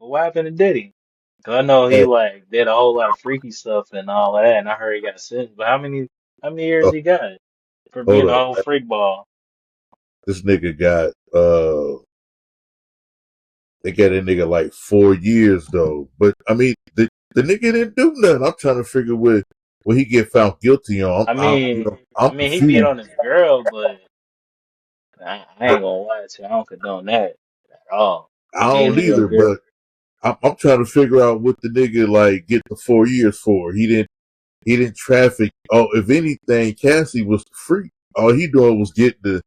But what happened to Diddy? 'Cause I know he Hey, like did a whole lot of freaky stuff and all that, and I heard he got sentenced. But how many years he got for hold being a up. whole freak ball? This nigga got they got a nigga like 4 years though. But I mean the nigga didn't do nothing. I'm trying to figure what he get found guilty on. I mean, I'm he beat confused. on his girl, but I ain't gonna lie to you, I don't condone that at all. I Beating don't on your either, girl. but I'm trying to figure out what the nigga like get the 4 years for. He didn't traffic. Oh, if anything, Cassie was the freak. All he doing was get the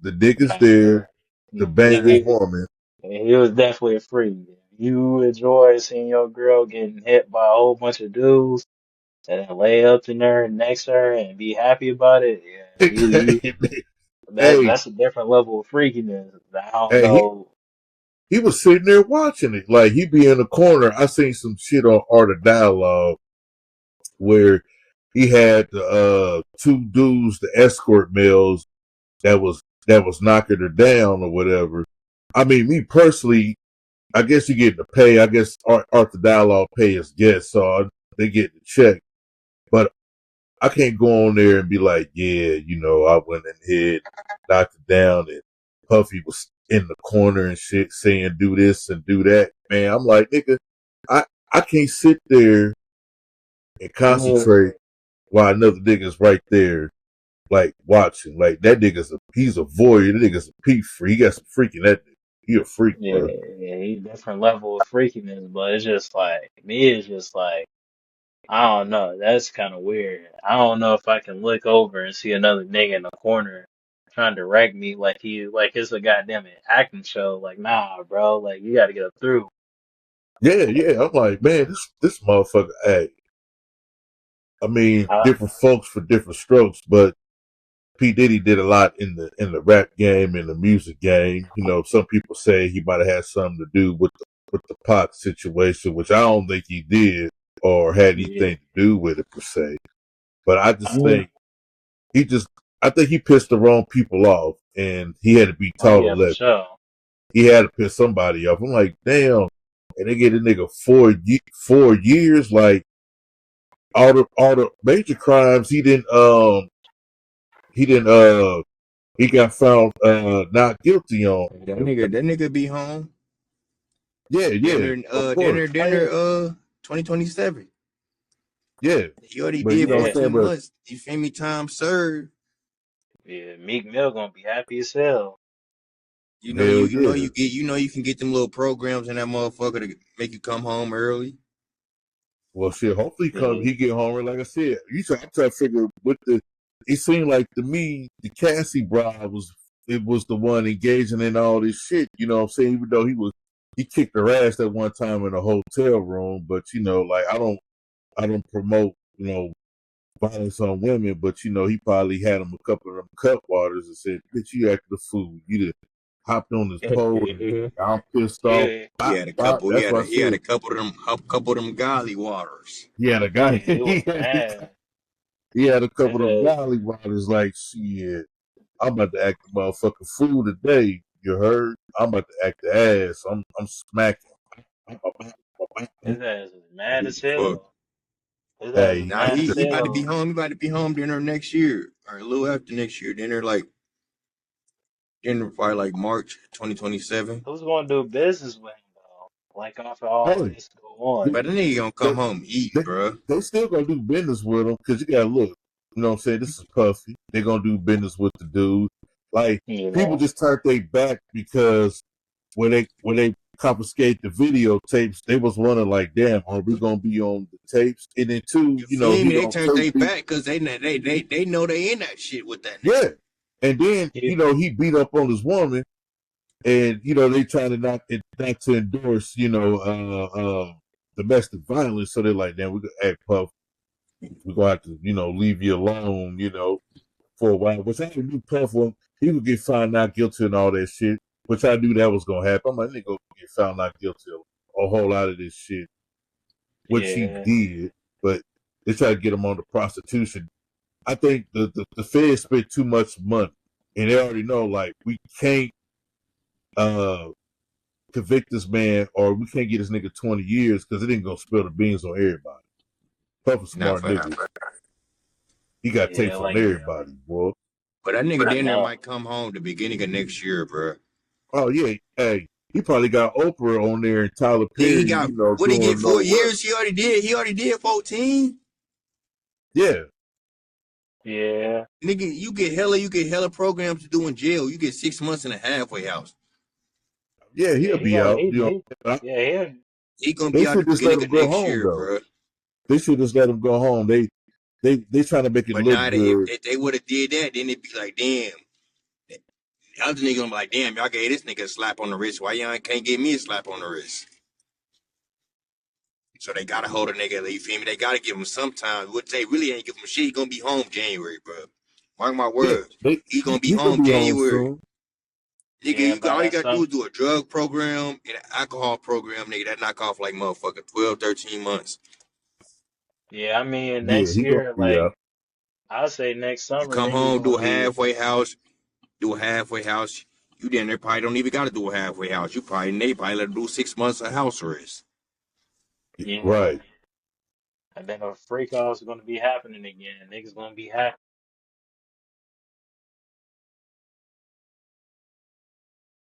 niggas there to bang his He, woman. he was definitely a freak. You enjoy seeing your girl getting hit by a whole bunch of dudes and then lay up in her next to her and be happy about it. Yeah, hey, that's a different level of freakiness. I don't hey, know. he was sitting there watching it. Like he be in the corner. I seen some shit on Art of Dialogue where he had the two dudes, the escort males that was knocking her down or whatever. I mean, me personally, I guess you get the pay. I guess Art the Dialogue pay his guests, so they get the check. But I can't go on there and be like, yeah, I went in here, knocked it down, and Puffy was in the corner and shit saying do this and do that. Man, I'm like, nigga, I I can't sit there and I mean, concentrate while another nigga's right there, like watching. Like that he's a voyeur. That nigga's a pee freak. He got some freaking that nigga. He a freak, yeah, bro. yeah, he's different level of freakiness, but it's just like me. It's just like I don't know. That's kind of weird. I don't know if I can look over and see another nigga in the corner trying to direct me like it's a goddamn acting show. Like, nah, bro. Like, you got to get up through. Yeah, yeah. I'm like, man, this motherfucker act. I mean, I, different folks for different strokes, but P Diddy did a lot in the rap game and the music game. Some people say he might have had something to do with the Pac situation, which I don't think he did or had yeah. anything to do with it per se. But I I just mean, think he just I think he pissed the wrong people off, and he had to be oh taught a yeah, for lesson. sure. He had to piss somebody off. I'm like, damn, and they get a nigga 4 years, like all the major crimes he didn't he got found not guilty on. That nigga be home. Yeah, yeah, of course. Dinner 2027. Yeah. He already But you did know what I'm Yeah, 14 saying? But months. You feel me? Time served. yeah. Meek Mill gonna be happy as hell. You know hell you yeah. get you can get them little programs in that motherfucker to make you come home early. Well shit, hopefully Yeah, he get home. Like I said, I'm trying to figure what it seemed like to me the Cassie bride was the one engaging in all this shit, you know what I'm saying? Even though he kicked her ass that one time in a hotel room, but like I don't promote, violence on women, but he probably had him a couple of them cut waters and said, "Bitch, you acted a fool. You done hopped on this pole and I'm pissed off." yeah, He Bop, had a bop. couple. That's what I He had said. a couple of them golly waters. He had a yeah. guy. He was mad. He had a couple of them Yeah, golly waters. Like, shit, I'm about to act the motherfucking fool today. You heard? I'm about to act the ass. I'm smacking. his ass was mad as Fuck. hell. His ass was Hey, Now mad as he about to be hell. home. He about to be home dinner next year or a little after next year. Dinner probably like March 2027. Who's gonna do business with him though? Like after all hey, this go on. But then he gonna they, come home and eat, they, bro. they still gonna do business with him because you gotta look. You know what I'm saying? This is Puffy. They're gonna do business with the dude. Like You people know. just turned their back because when they confiscate the videotapes, they was wondering like, damn, are we gonna be on the tapes? And then two, You feel he me? They don't turned take their people. back because they know they in that shit with that nigga. Yeah. And then, Yeah, he beat up on his woman and, they trying to not to endorse, domestic violence. So they're like, damn, we're gonna act Puff. We're gonna have to, leave you alone, for a while. Which I knew Puff he would get found not guilty and all that shit. Which I knew that was gonna happen. I'm like, nigga gonna get found not guilty of a whole lot of this shit, which he yeah. did, but they try to get him on the prostitution. I think the feds spent too much money and they already know like we can't convict this man or we can't get this nigga 20 years because it ain't gonna spill the beans on everybody. Puff a Not smart for him. nigga. He got Yeah, tapes on like everybody, boy. But that nigga I dinner know. might come home the beginning of next year, bro. Oh yeah, hey, he probably got Oprah on there and Tyler Nigga, he Perry, got what he get doing no 4 what? years? He already did. He already did 14. Yeah, Yeah, Nigga, you get hella programs to do in jail. You get 6 months in a halfway house. yeah, yeah, he'll he be got out. he yeah, he He gonna They be out the should just let beginning him of go next home year, though. bro. They should just let him go home. They trying to make it But look now good. if they would have did that, then it'd be like, damn. The other nigga gonna be like, damn, y'all gave this nigga a slap on the wrist. Why y'all can't give me a slap on the wrist? So they gotta hold a nigga. You feel me? They gotta give him some time. What they really ain't give him shit. He gonna be home January, bro. Mark my Yeah, words. they He gonna be he gonna home be home January. soon. Nigga, yeah. By all you that gotta do some. is do a drug program and an alcohol program, nigga. That knock off like motherfucker 12, 13 months. Yeah, I mean Yeah, next he gonna year, be like out. I'd say next You summer, come niggas home, gonna be. do a halfway house. You then there probably don't even gotta do a halfway house. They probably let him do 6 months of house arrest. Yeah, Right. and then a freak off's gonna be happening again. Niggas gonna be happy.